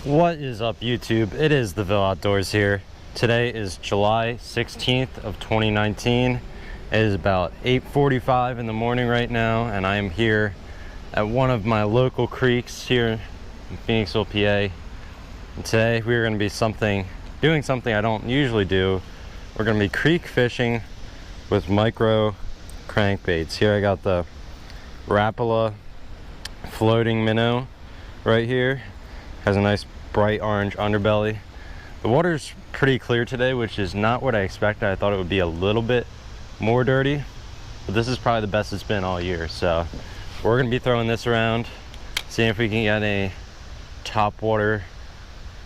What is up, YouTube? It is the Ville Outdoors here. Today is July 16th of 2019. It is about 8:45 in the morning right now, and I am here at one of my local creeks here in Phoenixville, PA. And today we are going to be doing something I don't usually do. We're going to be creek fishing with micro crankbaits. Here I got the Rapala floating minnow right here. Has a nice bright orange underbelly. The water's pretty clear today, which is not what I expected. I thought it would be a little bit more dirty, but this is probably the best it's been all year. So we're gonna be throwing this around, seeing if we can get any top water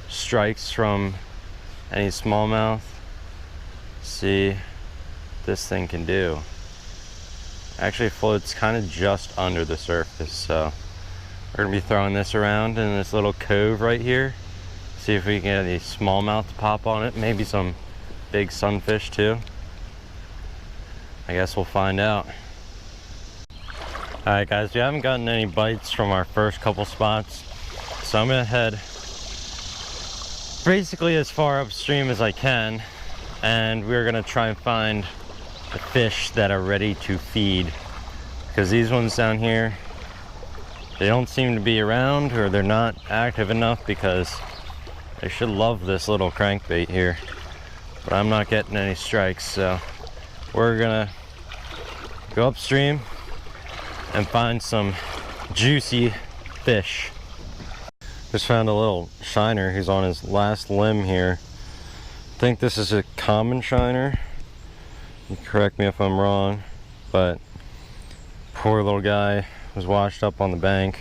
strikes from any smallmouth. See what this thing can do. Actually floats kind of just under the surface, so we're gonna be throwing this around in this little cove right here. See if we can get any smallmouth to pop on it. Maybe some big sunfish too. I guess we'll find out. Alright guys, we haven't gotten any bites from our first couple spots. So I'm gonna head basically as far upstream as I can. And we're gonna try and find the fish that are ready to feed. Because these ones down here, they don't seem to be around, or they're not active enough, because they should love this little crankbait here. But I'm not getting any strikes, so we're gonna go upstream and find some juicy fish. Just found a little shiner. He's on his last limb here. I think this is a common shiner. You correct me if I'm wrong, but poor little guy was washed up on the bank.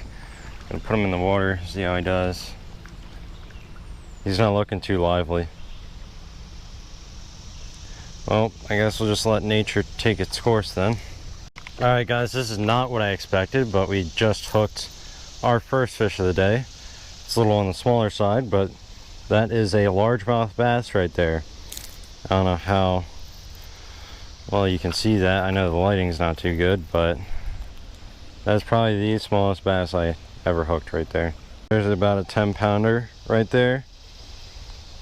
Gonna put him in the water, see how he does. He's not looking too lively. Well, I guess we'll just let nature take its course then. Alright guys, this is not what I expected, but we just hooked our first fish of the day. It's a little on the smaller side, but that is a largemouth bass right there. I don't know how well you can see that. I know the lighting's not too good, but that's probably the smallest bass I ever hooked right there. There's about a 10-pounder right there.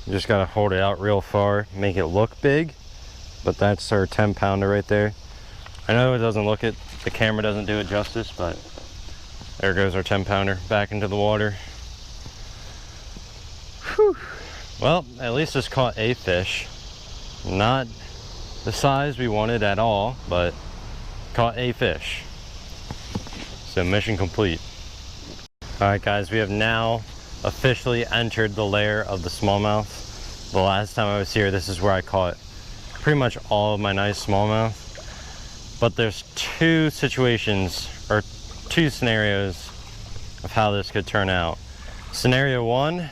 You just gotta hold it out real far, make it look big, but that's our 10-pounder right there. I know it doesn't look it, the camera doesn't do it justice, but there goes our 10-pounder back into the water. Whew. Well, at least it's caught a fish. Not the size we wanted at all, but caught a fish. So mission complete. Alright guys, we have now officially entered the lair of the smallmouth. The last time I was here, this is where I caught pretty much all of my nice smallmouth. But there's two situations, or two scenarios of how this could turn out. Scenario one,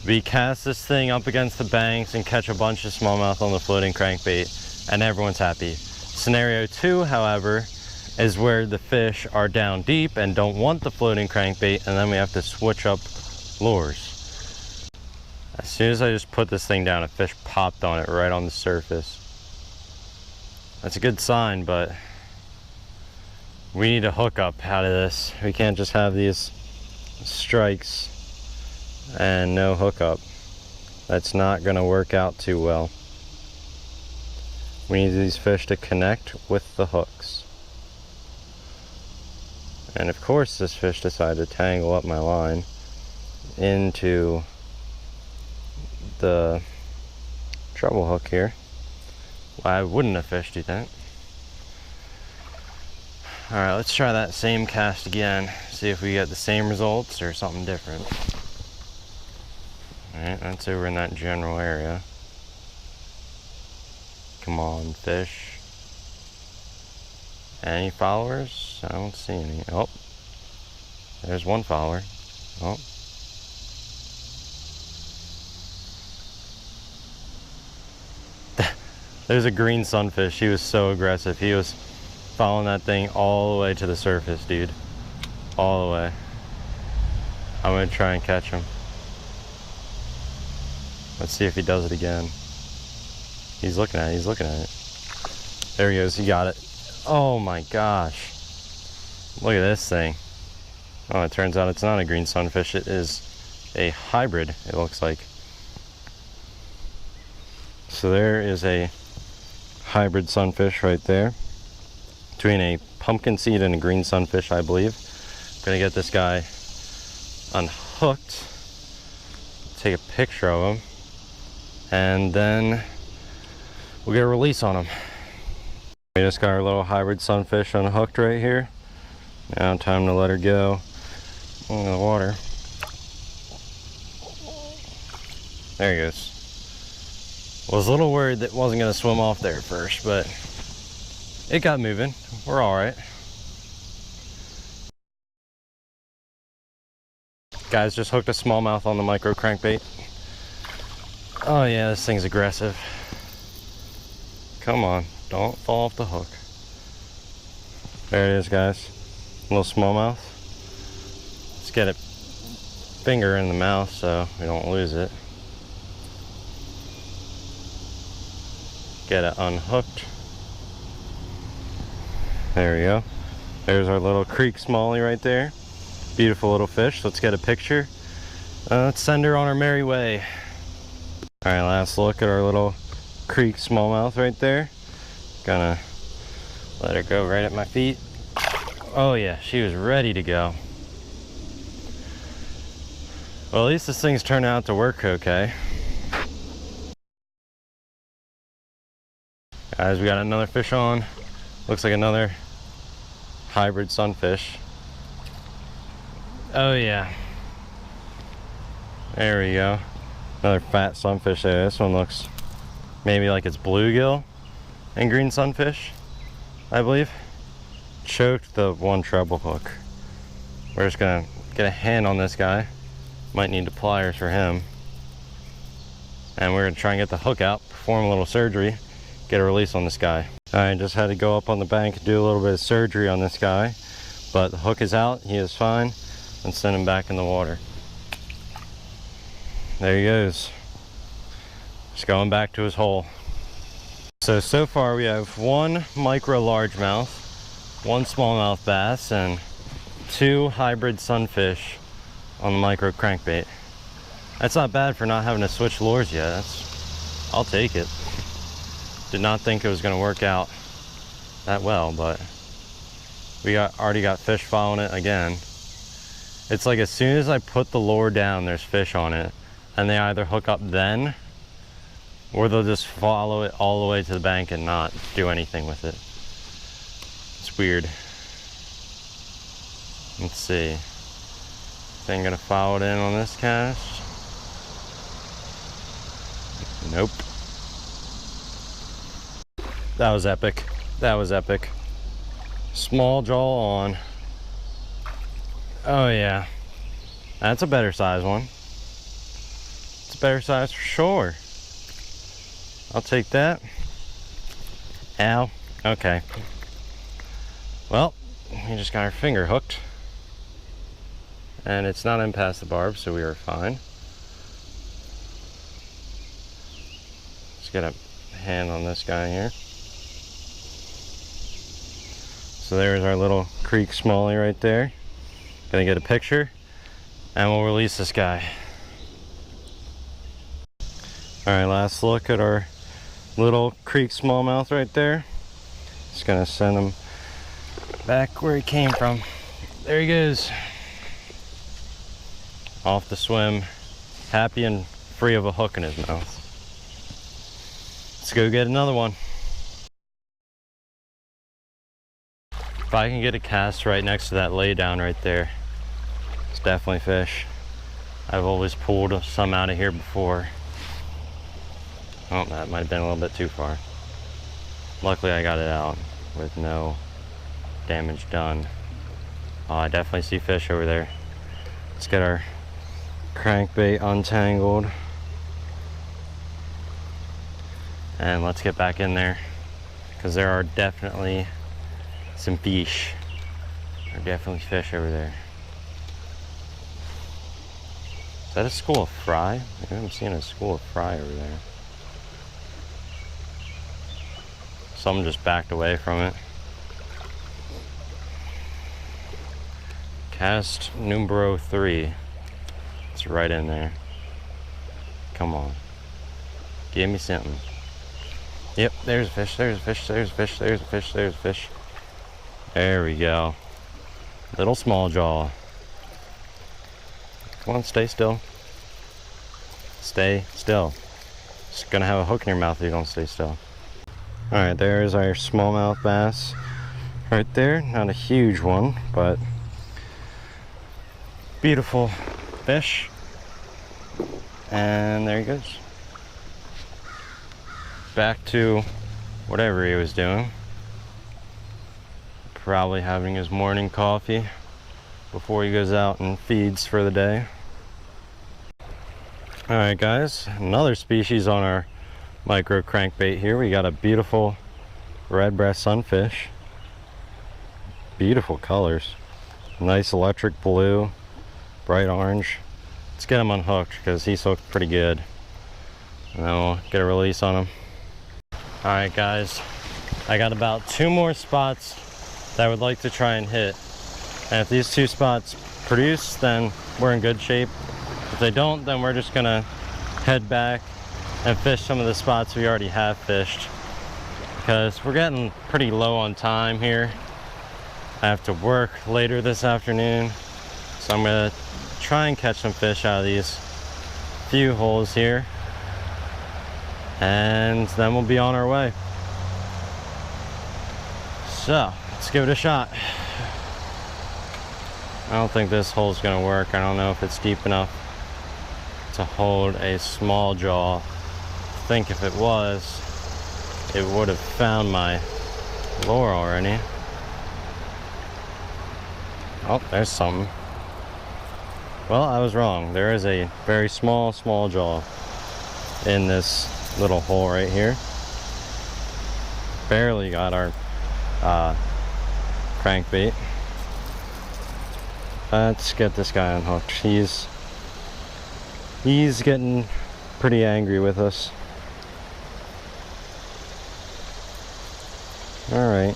we cast this thing up against the banks and catch a bunch of smallmouth on the floating crankbait, and everyone's happy. Scenario two, however, is where the fish are down deep and don't want the floating crankbait, and then we have to switch up lures. As soon as I just put this thing down, a fish popped on it right on the surface. That's a good sign, but we need a hookup out of this. We can't just have these strikes and no hookup. That's not gonna work out too well. We need these fish to connect with the hooks. And of course this fish decided to tangle up my line into the treble hook here. Well, I wouldn't have fished, you think? Alright, let's try that same cast again. See if we get the same results or something different. Alright, that's over in that general area. Come on, fish. Any followers? I don't see any. Oh, there's one follower. Oh. There's a green sunfish. He was so aggressive. He was following that thing all the way to the surface, dude. All the way. I'm gonna try and catch him. Let's see if he does it again. He's looking at it. He's looking at it. There he goes. He got it. Oh my gosh. Look at this thing. Oh, it turns out it's not a green sunfish. It is a hybrid, it looks like. So there is a hybrid sunfish right there, between a pumpkin seed and a green sunfish, I believe. I'm gonna get this guy unhooked, take a picture of him, and then we'll get a release on him. We just got our little hybrid sunfish unhooked right here. Now time to let her go in the water. There he goes. Was a little worried that it wasn't going to swim off there first, but it got moving. We're all right. Guys, just hooked a smallmouth on the micro crankbait. Oh yeah, this thing's aggressive. Come on, don't fall off the hook. There it is, guys. Little smallmouth. Let's get it finger in the mouth so we don't lose it. Get it unhooked. There we go. There's our little creek smallie right there. Beautiful little fish. Let's get a picture. Let's send her on her merry way. All right, last look at our little creek smallmouth right there. Gonna let her go right at my feet. Oh yeah, she was ready to go. Well, at least this thing's turned out to work okay. Guys, we got another fish on. Looks like another hybrid sunfish. Oh yeah. There we go. Another fat sunfish there. This one looks maybe like it's bluegill and green sunfish, I believe. Choked the one treble hook. We're just gonna get a hand on this guy. Might need the pliers for him. And we're gonna try and get the hook out, perform a little surgery, get a release on this guy. I just had to go up on the bank and do a little bit of surgery on this guy, but the hook is out, he is fine. Let's send him back in the water. There he goes. Just going back to his hole. So far we have one micro largemouth, one smallmouth bass, and two hybrid sunfish on the micro crankbait. That's not bad for not having to switch lures yet. I'll take it. Did not think it was going to work out that well, but we already got fish following it again. It's like as soon as I put the lure down, there's fish on it, and they either hook up then, or they'll just follow it all the way to the bank and not do anything with it. It's weird. Let's see. Thing gonna follow it in on this cast? Nope. That was epic. That was epic. Small jaw on. Oh yeah. That's a better size one. It's a better size for sure. I'll take that. Ow. Okay. Well, we just got our finger hooked. And it's not in past the barb, so we are fine. Let's get a hand on this guy here. So there's our little creek smallie right there. Gonna get a picture and we'll release this guy. All right, last look at our little creek smallmouth right there. Just gonna send him back where he came from. There he goes. Off the swim, happy and free of a hook in his mouth. Let's go get another one. If I can get a cast right next to that lay down right there, it's definitely fish. I've always pulled some out of here before. Oh, that might have been a little bit too far. Luckily I got it out with no damage done. Oh, I definitely see fish over there. Let's get our crankbait untangled. And let's get back in there, because there are definitely some fish. There are definitely fish over there. Is that a school of fry? Maybe I'm seeing a school of fry over there. Some just backed away from it. Cast numero 3. It's right in there. Come on. Give me something. Yep, there's a fish, there's a fish, there's a fish, there's a fish, there's a fish. There we go. Little small jaw. Come on, stay still. Stay still. It's gonna have a hook in your mouth if you don't stay still. Alright, there's our smallmouth bass right there. Not a huge one, but beautiful fish. And there he goes. Back to whatever he was doing. Probably having his morning coffee before he goes out and feeds for the day. Alright guys, another species on our micro crankbait here. We got a beautiful red breast sunfish. Beautiful colors. Nice electric blue, bright orange. Let's get him unhooked because he's hooked pretty good. And then we'll get a release on him. Alright guys, I got about 2 more spots that I would like to try and hit. And if these 2 spots produce, then we're in good shape. If they don't, then we're just gonna head back and fish some of the spots we already have fished, because we're getting pretty low on time here. I have to work later this afternoon, so I'm gonna try and catch some fish out of these few holes here, and then we'll be on our way. So let's give it a shot. I don't think this hole's gonna work. I don't know if it's deep enough to hold a small jaw. I think if it was, it would have found my lure already. Oh, there's something. Well, I was wrong. There is a very small jaw in this little hole right here. Barely got our crankbait. Let's get this guy unhooked. He's getting pretty angry with us. All right.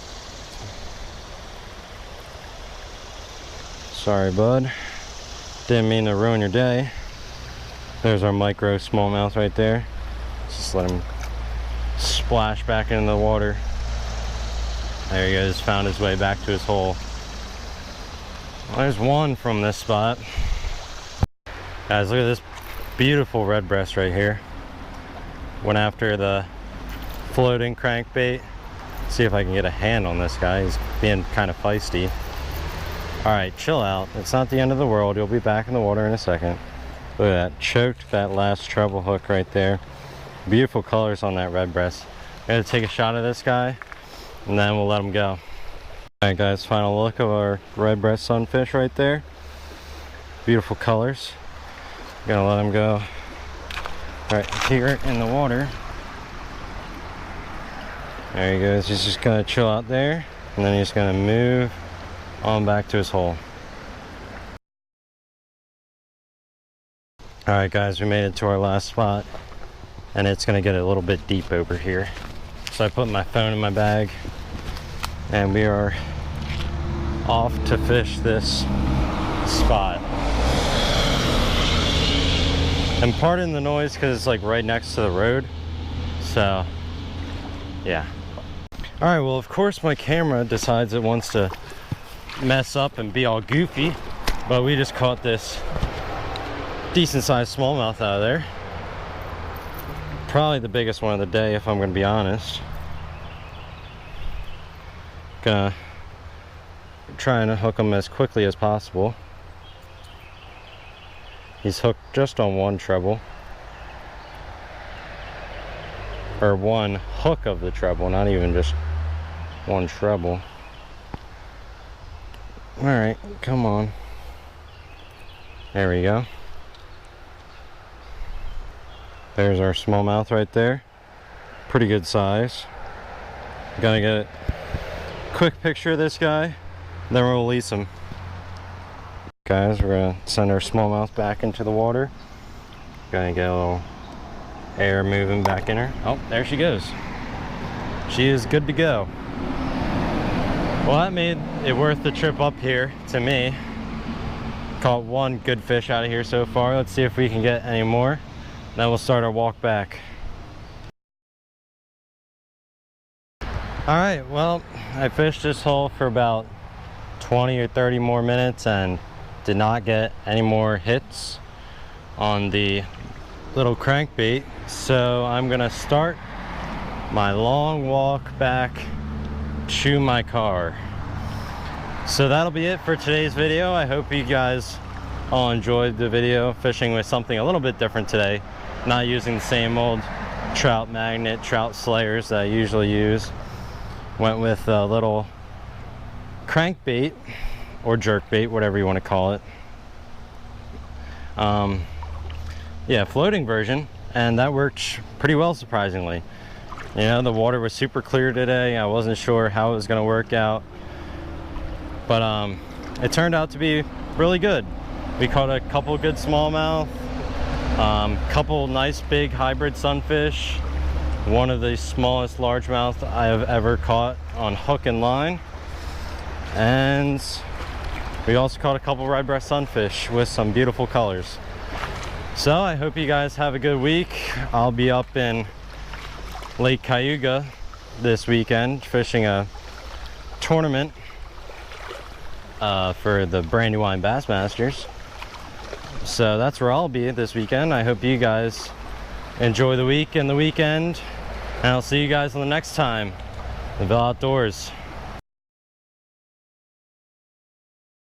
Sorry, bud. Didn't mean to ruin your day. There's our micro smallmouth right there. Just let him splash back into the water. There he goes, found his way back to his hole. Well, there's one from this spot. Guys, look at this beautiful red breast right here. Went after the floating crankbait. See if I can get a hand on this guy. He's being kind of feisty. All right, chill out. It's not the end of the world. You'll be back in the water in a second. Look at that, choked that last treble hook right there. Beautiful colors on that red breast. I'm gonna take a shot of this guy and then we'll let him go. All right guys, final look of our red breast sunfish right there. Beautiful colors. Gonna let him go right here in the water. There he goes. He's just gonna chill out there and then he's gonna move on back to his hole. All right guys, we made it to our last spot and it's gonna get a little bit deep over here. So I put my phone in my bag and we are off to fish this spot. And pardon the noise because it's like right next to the road. So yeah. All right, well of course my camera decides it wants to mess up and be all goofy, but we just caught this decent sized smallmouth out of there. Probably the biggest one of the day if I'm gonna be honest. Gonna try and hook him as quickly as possible. He's hooked just on one treble, or one hook of the treble, not even just one treble. All right, come on. There we go. There's our smallmouth right there. Pretty good size. Gonna get a quick picture of this guy, then we'll release him. Guys, we're gonna send our smallmouth back into the water. Gonna get a little air moving back in her. Oh, there she goes. She is good to go. Well, that made it worth the trip up here to me. Caught one good fish out of here so far. Let's see if we can get any more. Then we'll start our walk back. All right, well, I fished this hole for about 20 or 30 more minutes and did not get any more hits on the little crankbait. So I'm gonna start my long walk back to my car. So that'll be it for today's video. I hope you guys all enjoyed the video, fishing with something a little bit different today. Not using the same old trout magnet, trout slayers that I usually use. Went with a little crankbait or jerkbait, whatever you want to call it. Yeah, floating version, and that worked pretty well, surprisingly. You know, the water was super clear today. I wasn't sure how it was going to work out, but it turned out to be really good. We caught a couple good smallmouth, couple nice big hybrid sunfish, one of the smallest largemouth I have ever caught on hook and line, and we also caught a couple red breast sunfish with some beautiful colors. So I hope you guys have a good week. I'll be up in Lake Cayuga this weekend fishing a tournament for the Brandywine Bassmasters. So that's where I'll be this weekend. I hope you guys enjoy the week and the weekend, and I'll see you guys on the next time. The Ville Outdoors.